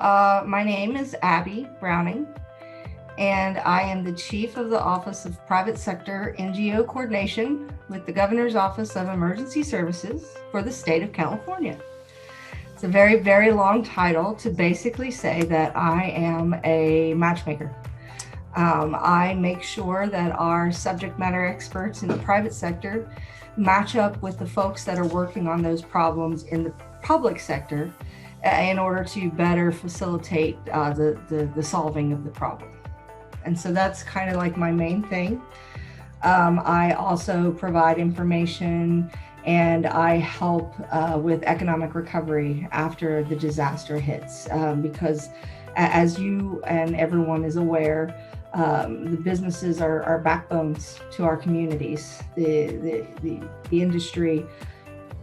my name is Abby Browning, and I am the Chief of the Office of Private Sector NGO Coordination with the Governor's Office of Emergency Services for the state of California. It's a very, very long title to basically say that I am a matchmaker. I make sure that our subject matter experts in the private sector match up with the folks that are working on those problems in the public sector in order to better facilitate the solving of the problem. And so that's kind of like my main thing. I also provide information and I help with economic recovery after the disaster hits, because as you and everyone is aware, the businesses are backbones to our communities. The industry,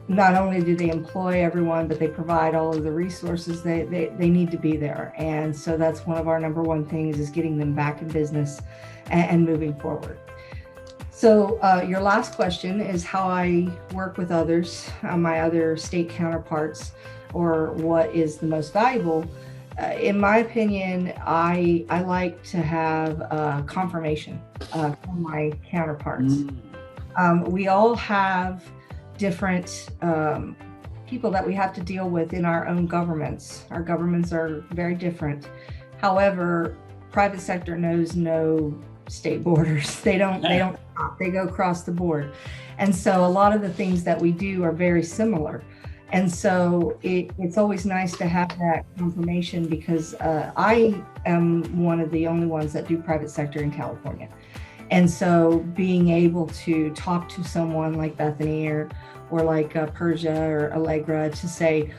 not only do they employ everyone, but they provide all of the resources they need to be there. And so that's one of our number one things, is getting them back in business and moving forward. So your last question is how I work with others, my other state counterparts, or what is the most valuable. In my opinion, I like to have confirmation from my counterparts. We all have different people that we have to deal with in our own governments. Our governments are very different. However, private sector knows no state borders. They don't stop. They go across the board. And so a lot of the things that we do are very similar. And so it's always nice to have that confirmation, because I am one of the only ones that do private sector in California. And so being able to talk to someone like Bethany or like Persia or Allegra to say,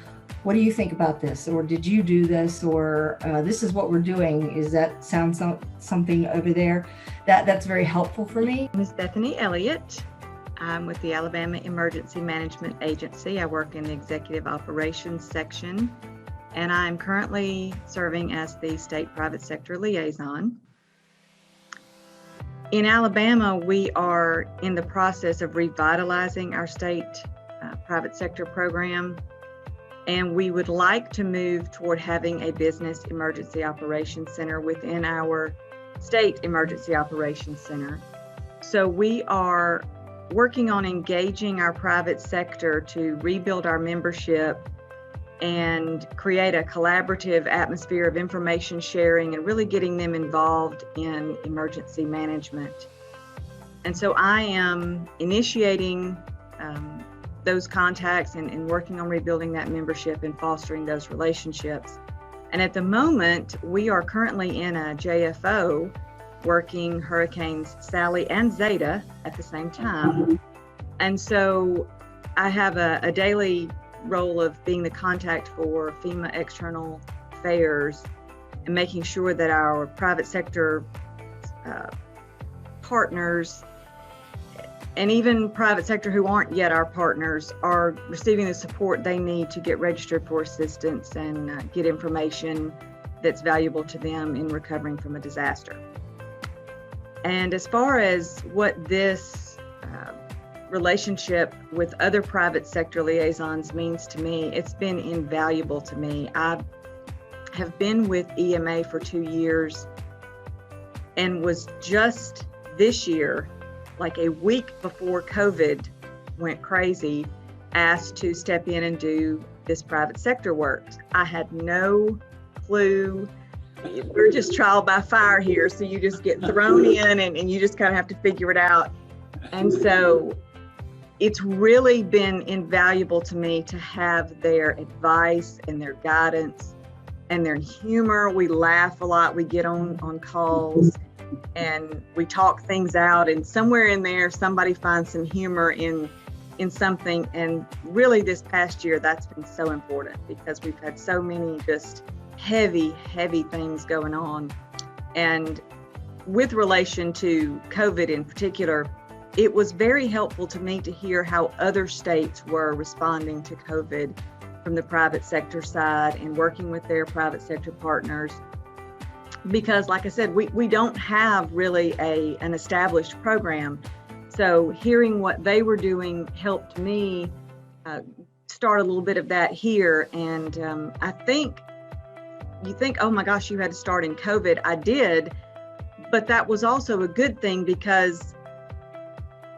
what do you think about this? Or did you do this? Or this is what we're doing. Is that sound something over there? That's very helpful for me. Ms. Bethany Elliott. I'm with the Alabama Emergency Management Agency. I work in the Executive Operations section, and I'm currently serving as the State Private Sector Liaison. In Alabama, we are in the process of revitalizing our state private sector program, and we would like to move toward having a business emergency operations center within our state emergency operations center. So we are working on engaging our private sector to rebuild our membership and create a collaborative atmosphere of information sharing and really getting them involved in emergency management. And so I am initiating those contacts and working on rebuilding that membership and fostering those relationships. And at the moment, we are currently in a JFO working Hurricanes Sally and Zeta at the same time. And so I have a daily role of being the contact for FEMA external affairs and making sure that our private sector partners and even private sector who aren't yet our partners are receiving the support they need to get registered for assistance and get information that's valuable to them in recovering from a disaster. And as far as what this relationship with other private sector liaisons means to me, it's been invaluable to me. I have been with EMA for 2 years and was just this year, like a week before COVID went crazy, asked to step in and do this private sector work. I had no clue. We're just trial by fire here. So you just get thrown in and you just kind of have to figure it out. And so it's really been invaluable to me to have their advice and their guidance and their humor. We laugh a lot. We get on calls and we talk things out, and somewhere in there, somebody finds some humor in something. And really this past year, that's been so important because we've had so many just heavy things going on. And with relation to COVID in particular, it was very helpful to me to hear how other states were responding to COVID from the private sector side and working with their private sector partners. Because like I said, we don't have really an established program. So hearing what they were doing helped me start a little bit of that here. And I think you think, oh my gosh, you had to start in COVID. I did, but that was also a good thing because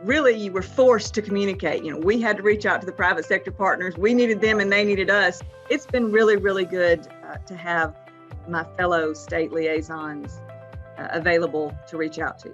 really you were forced to communicate. We had to reach out to the private sector partners. We needed them and they needed us. It's been really, really good to have my fellow state liaisons available to reach out to.